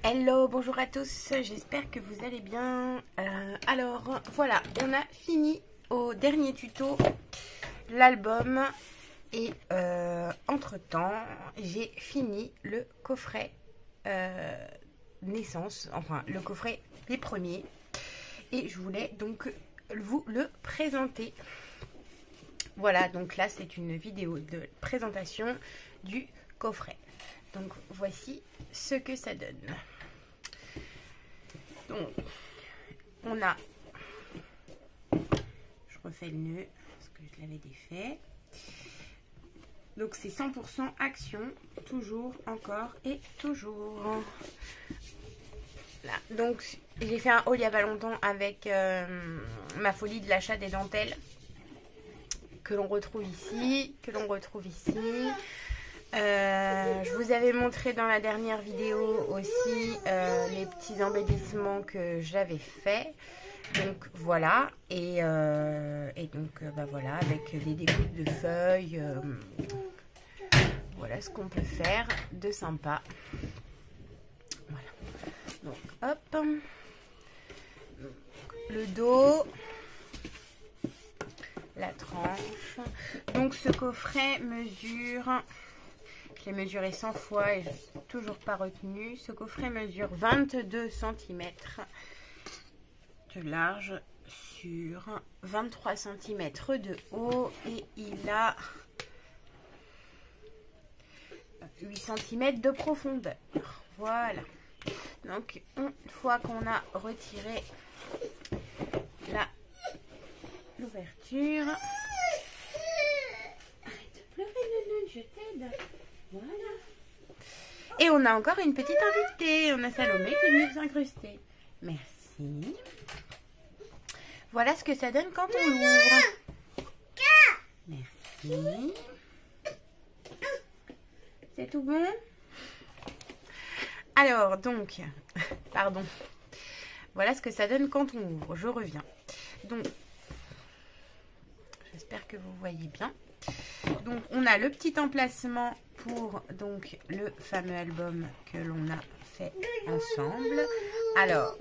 Hello, bonjour à tous, j'espère que vous allez bien. Alors voilà, on a fini au dernier tuto l'album et entre temps j'ai fini le coffret naissance, enfin le coffret des premiers, et je voulais donc vous le présenter. Voilà, donc là c'est une vidéo de présentation du coffret. Donc voici ce que ça donne. Donc on a, je refais le nœud parce que je l'avais défait. Donc c'est 100% action, toujours, encore et toujours. Là. Donc j'ai fait un haul il n'y a pas longtemps avec ma folie de l'achat des dentelles que l'on retrouve ici, je vous avais montré dans la dernière vidéo aussi les petits embellissements que j'avais fait. Donc voilà, et donc bah voilà, avec des découpes de feuilles, voilà ce qu'on peut faire de sympa. Voilà, donc hop, le dos, la tranche. Donc ce coffret mesure, je l'ai mesuré 100 fois et je n'ai toujours pas retenu. Ce coffret mesure 22 cm de large sur 23 cm de haut et il a 8 cm de profondeur. Voilà. Donc une fois qu'on a retiré l'ouverture, arrête de pleurer, Neune, je t'aide. Voilà. Et on a encore une petite invitée. On a Salomé qui est venue s'incruster. Merci. Voilà ce que ça donne quand on l'ouvre. Merci. C'est tout bon? Alors, donc, pardon. Voilà ce que ça donne quand on ouvre. Je reviens. Donc, j'espère que vous voyez bien. Donc on a le petit emplacement pour donc le fameux album que l'on a fait ensemble. Alors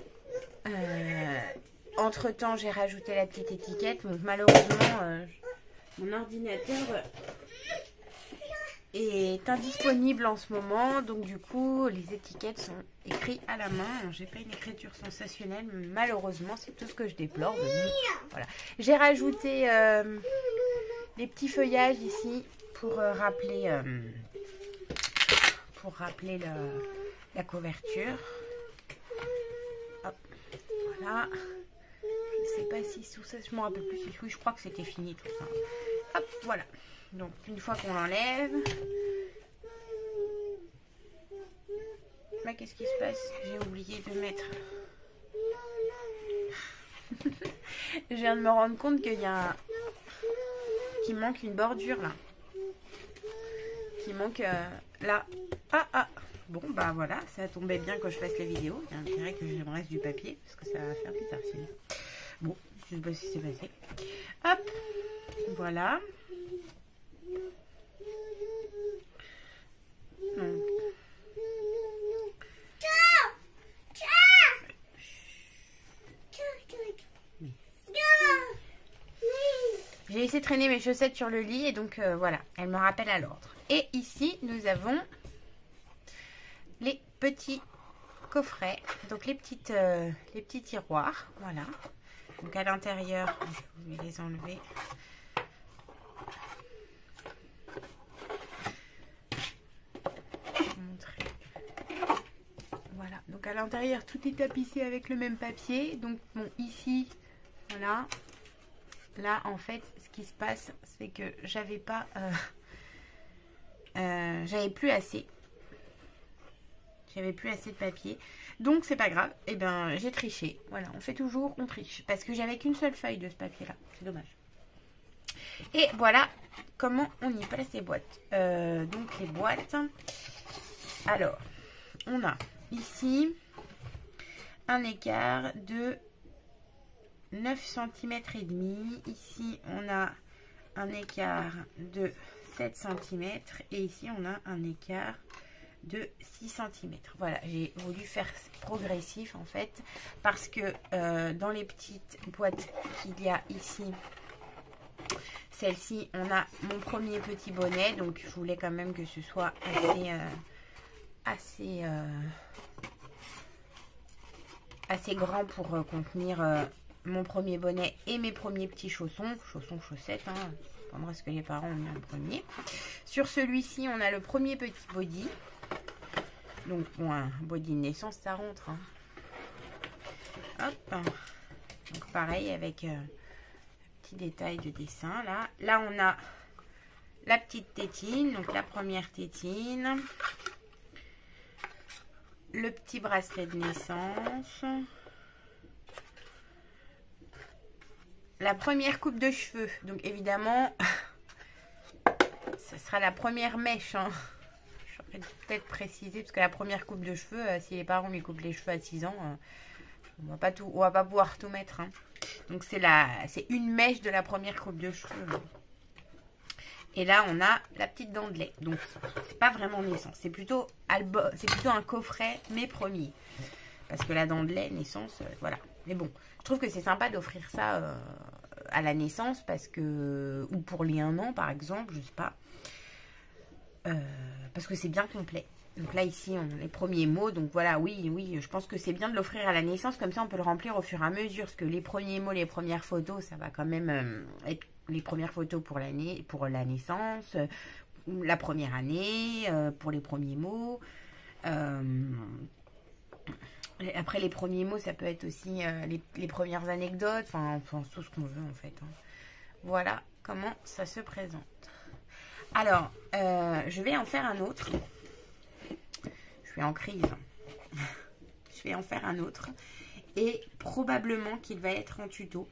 entre temps j'ai rajouté la petite étiquette. Donc malheureusement mon ordinateur est indisponible en ce moment, donc du coup les étiquettes sont écrites à la main. J'ai pas une écriture sensationnelle, mais malheureusement c'est tout ce que je déplore. Voilà, j'ai rajouté des petits feuillages ici pour rappeler la couverture. Hop, voilà. Je sais pas si tout ça, je me rappelle plus. Oui, je crois que c'était fini tout ça. Hop, voilà. Donc une fois qu'on l'enlève, là qu'est-ce qui se passe? J'ai oublié de mettre. Je viens de me rendre compte qu'il y a qu'il manque une bordure là. Qui manque là. Ah. Bon bah voilà, ça tombait bien que je fasse la vidéo. Il y a intérêt que je me reste du papier parce que ça va faire bizarre sinon. Bon, je sais pas ce qui s'est passé. Hop, voilà. Donc. J'ai laissé traîner mes chaussettes sur le lit et donc voilà, elles me rappellent à l'ordre. Et ici, nous avons les petits coffrets, donc les petits tiroirs, voilà. Donc à l'intérieur, je vais les enlever. Je vais vous montrer. Voilà, donc à l'intérieur, tout est tapissé avec le même papier. Donc bon, ici, voilà. Là, en fait, ce qui se passe, c'est que j'avais pas, j'avais plus assez. J'avais plus assez de papier. Donc, c'est pas grave. Et ben, j'ai triché. Voilà, on fait toujours, on triche. Parce que j'avais qu'une seule feuille de ce papier-là. C'est dommage. Et voilà comment on y place les boîtes. Donc, les boîtes. Alors, on a ici un écart de 9 cm et demi. Ici on a un écart de 7 cm et ici on a un écart de 6 cm. Voilà, j'ai voulu faire progressif en fait, parce que dans les petites boîtes qu'il y a ici, celle-ci, on a mon premier petit bonnet, donc je voulais quand même que ce soit assez grand pour contenir mon premier bonnet et mes premiers petits chaussons, chaussettes, hein. Prendra ce que les parents ont mis en premier. Sur celui-ci, on a le premier petit body. Donc, bon, un body de naissance, ça rentre. Hein. Hop. Donc, pareil, avec petit détail de dessin, là. Là, on a la petite tétine. Donc, la première tétine. Le petit bracelet de naissance. La première coupe de cheveux. Donc, évidemment, ça sera la première mèche, hein. Je vais peut-être préciser, parce que la première coupe de cheveux, si les parents lui coupent les cheveux à 6 ans, on va pas pouvoir tout mettre. Hein. Donc c'est une mèche de la première coupe de cheveux. Et là, on a la petite dent de lait. Donc c'est pas vraiment naissance, c'est plutôt un coffret, mes premiers. Parce que la dent de lait, naissance, voilà. Mais bon, je trouve que c'est sympa d'offrir ça à la naissance, parce que, ou pour les 1 an par exemple, je sais pas. Parce que c'est bien complet. Donc là ici on a les premiers mots. Donc voilà, oui, je pense que c'est bien de l'offrir à la naissance. Comme ça on peut le remplir au fur et à mesure. Parce que les premiers mots, les premières photos, ça va quand même être les premières photos pour la naissance, la première année, pour les premiers mots. Après les premiers mots, ça peut être aussi les premières anecdotes. Enfin tout ce qu'on veut en fait. Hein. Voilà comment ça se présente. Alors, je vais en faire un autre. Je suis en crise. Je vais en faire un autre. Et probablement qu'il va être en tuto.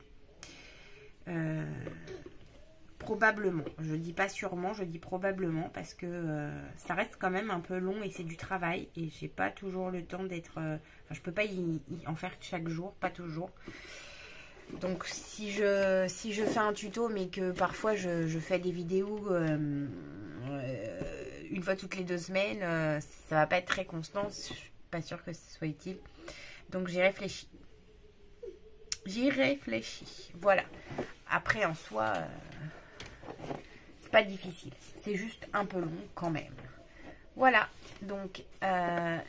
Probablement. Je dis pas sûrement, je dis probablement. Parce que ça reste quand même un peu long et c'est du travail. Et j'ai pas toujours le temps d'être... enfin, je peux pas en faire chaque jour, pas toujours. Donc si je fais un tuto mais que parfois je fais des vidéos une fois toutes les 2 semaines, ça va pas être très constant, je suis pas sûre que ce soit utile. Donc j'y réfléchis. Voilà. Après en soi, c'est pas difficile. C'est juste un peu long quand même. Voilà. Donc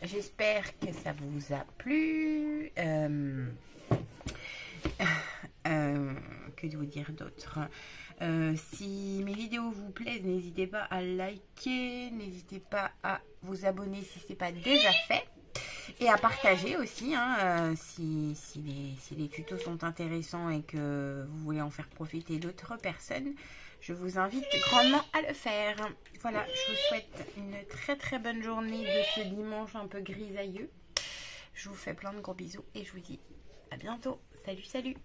j'espère que ça vous a plu. Que de vous dire d'autre. Si mes vidéos vous plaisent, n'hésitez pas à liker, n'hésitez pas à vous abonner si ce n'est pas déjà fait, et à partager aussi, hein, si les tutos sont intéressants et que vous voulez en faire profiter d'autres personnes. Je vous invite grandement à le faire. Voilà, je vous souhaite une très très bonne journée de ce dimanche un peu grisailleux. Je vous fais plein de gros bisous et je vous dis à bientôt. Salut, salut!